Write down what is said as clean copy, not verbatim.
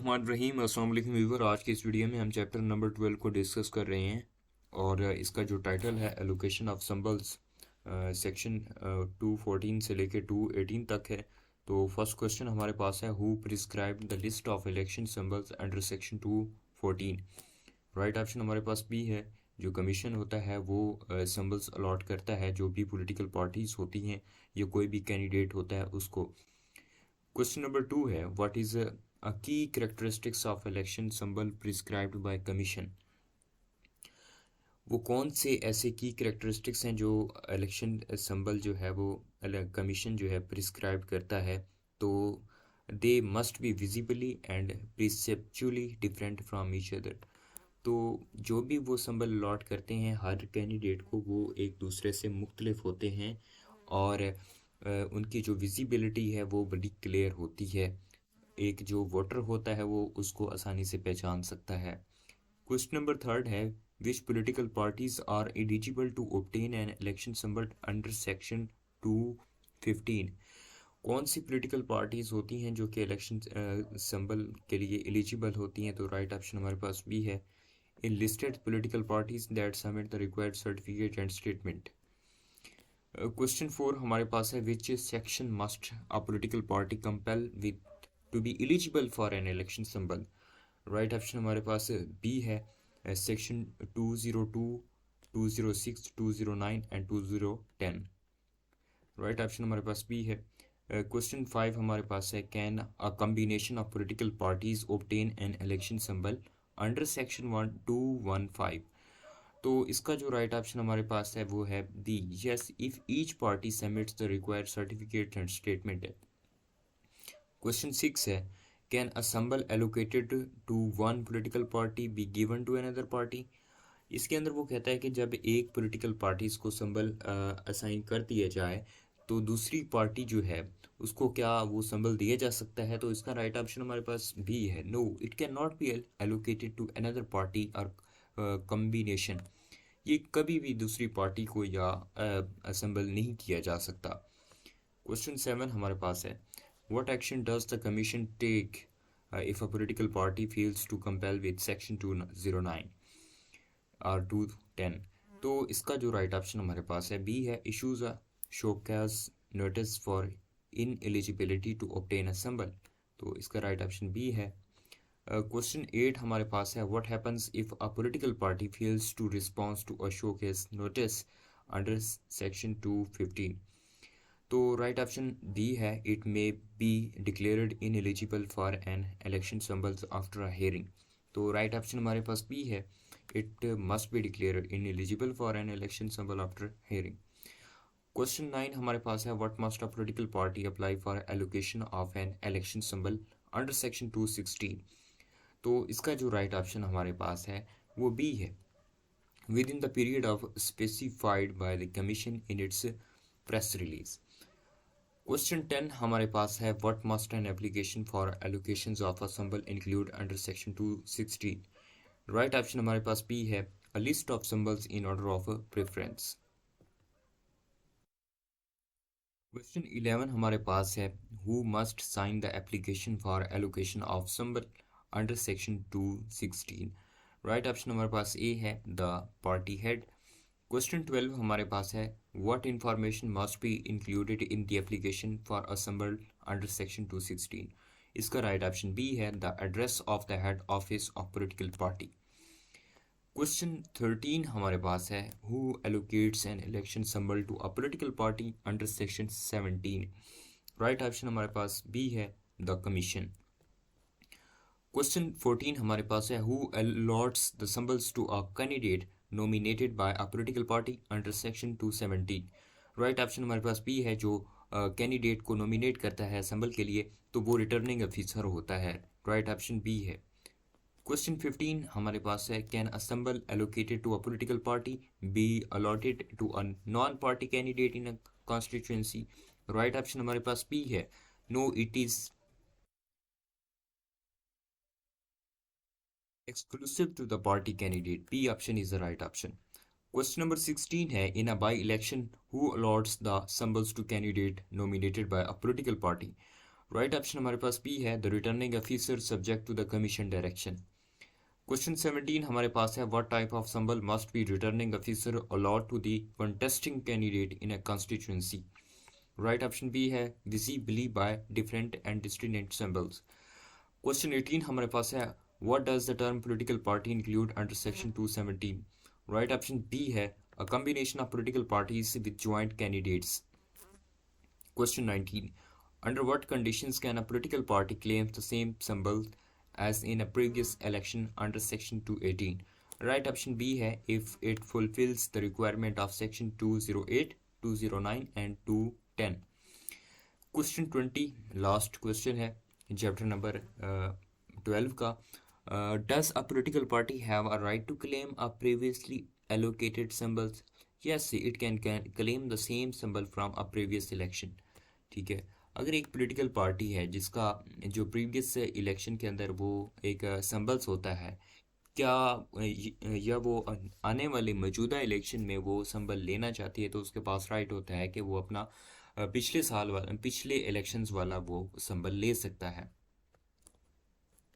बिस्मिल्लाहिर्रहमानिर्रहीम। अस्सलाम वालेकुम व्यूअर। आज की इस वीडियो में हम चैप्टर नंबर 12 को डिस्कस कर रहे हैं और इसका जो टाइटल है एलोकेशन ऑफ सिंबल्स, सेक्शन 214 से लेके 218 तक है। तो फर्स्ट क्वेश्चन हमारे पास है, who prescribed the list of election symbols under section 214। Right option हमारे पास बी है। जो कमीशन होता है वो सिंबल्स अलॉट करता है जो भी पॉलिटिकल पार्टीज होती हैं या कोई भी कैंडिडेट होता है उसको। क्वेश्चन नंबर 2 है, what is a key characteristics of election symbol prescribed by commission। वो कौन से ऐसे की करेक्टरिस्टिक्स हैं जो इलेक्शन सिंबल जो है वो कमीशन जो है प्रिस्क्राइब करता है। तो they must be visibly and perceptually different from each other. तो जो भी वो सिंबल अलॉट करते हैं हर कैंडिडेट को, वो एक दूसरे से मुख्तलिफ होते हैं और उनकी जो विजिबिलिटी है वो बड़ी क्लियर होती है। एक जो वोटर होता है वो उसको आसानी से पहचान सकता है। क्वेश्चन नंबर 3 है, which political parties are eligible to obtain an election symbol under section 215। कौन सी पॉलिटिकल पार्टीज होती हैं जो कि इलेक्शन सिंबल के लिए एलिजिबल होती हैं। तो राइट ऑप्शन हमारे पास भी है, इन listed political parties that submit the required certificate and statement. Question 4 हमारे पास है, which section must a political party compel with to be eligible for an election symbol. Right option हमारे पास बी है, section 202, 206, 209 and 2010। Right option हमारे पास B है। Question 5 हमारे पास है, can a combination of political parties obtain an election symbol under section 1215। तो इसका जो राइट ऑप्शन हमारे पास है वो है D, yes if each party submits the required certificate and statement है। क्वेश्चन 6 है, can a symbol allocated to one political party be given to another party. इसके अंदर वो कहता है कि जब एक पॉलिटिकल पार्टीज को सिंबल असाइन कर दिया जाए तो दूसरी पार्टी जो है उसको क्या वो सिंबल दिया जा सकता है। तो इसका राइट ऑप्शन हमारे पास बी है, no it can not be allocated to another party और कम्बिनेशन। ये कभी भी दूसरी पार्टी को या सिंबल नहीं किया जा सकता। क्वेश्चन 7 हमारे पास है, what action does the commission take if a political party fails to comply with section 209 और 210। तो इसका जो राइट ऑप्शन हमारे पास है बी है, issues a show cause notice for ineligibility to obtain a symbol. तो इसका राइट ऑप्शन बी है। क्वेश्चन 8 हमारे पास है, what happens if a political party fails to response to a show cause notice under section 215। तो राइट ऑप्शन डी है, it may be declared ineligible for an election symbols after a hearing. तो right option हमारे पास B है, it must be declared ineligible for an election symbol after hearing. Question 9 हमारे पास है, what must a political party apply for allocation of N election symbol under section 216। तो इसका जो राइट ऑप्शन हमारे पास है वो बी है, within the period of specified by the commission in its press release. Question 10 हमारे पास है, what must an application for allocations of a symbol include under section 216। Right option हमारे पास बी है, a list of symbols in order of preference. Question 11 हमारे पास है, who must sign the application for allocation of symbol under section 216। Right option हमारे पास ए है, the party head. Question 12 हमारे पास है, what information must be included in the application for a symbol under section 216। इसका right option B है, the address of the head office of political party. Question 13 हमारे पास है, who allocates an election symbol to a political party under section 17। Right option हमारे पास B है, the commission. Question 14 हमारे पास है, who allots the symbols to a candidate nominated by a political party under section 217। Right option हमारे पास B है, जो कैंडिडेट को नॉमिनेट करता है सिंबल के लिए तो वो रिटर्निंग ऑफिसर होता है। राइट ऑप्शन बी है। क्वेश्चन 15 हमारे पास है, can a symbol allocated to a political party be allotted to a non party candidate in a constituency. Right option हमारे पास बी है, no it is exclusive to the party candidate। B option is the right option। Question number 16 है, in a by-election who allots the symbols to candidate nominated by a political party। Right option हमारे पास B है, the returning officer subject to the commission direction. Question 17 हमारे पास है, what type of symbol must be returning officer allot to the contesting candidate in a constituency. Right option B है, visibly by different and distinct symbols. Question 18 हमारे पास है, what does the term political party include under section 217। Right option B है, a combination of political parties with joint candidates. Question 19. Under what conditions can a political party claim the same symbol as in a previous election under Section 218? Right option B है, if it fulfills the requirement of Section 208, 209 and 210. Question 20, last question है chapter number 12 का. Does a political party have a right to claim a previously allocated symbols? Yes, it can claim the same symbol from a previous election. ठीक है, अगर एक political party है जिसका जो previous election के अंदर वो एक सिंबल्स होता है, क्या या वो आने वाले मौजूदा इलेक्शन में वो सिंबल लेना चाहती है, तो उसके पास राइट होता है कि वो अपना पिछले साल वाला पिछले इलेक्शंस वाला वो सिंबल ले सकता है।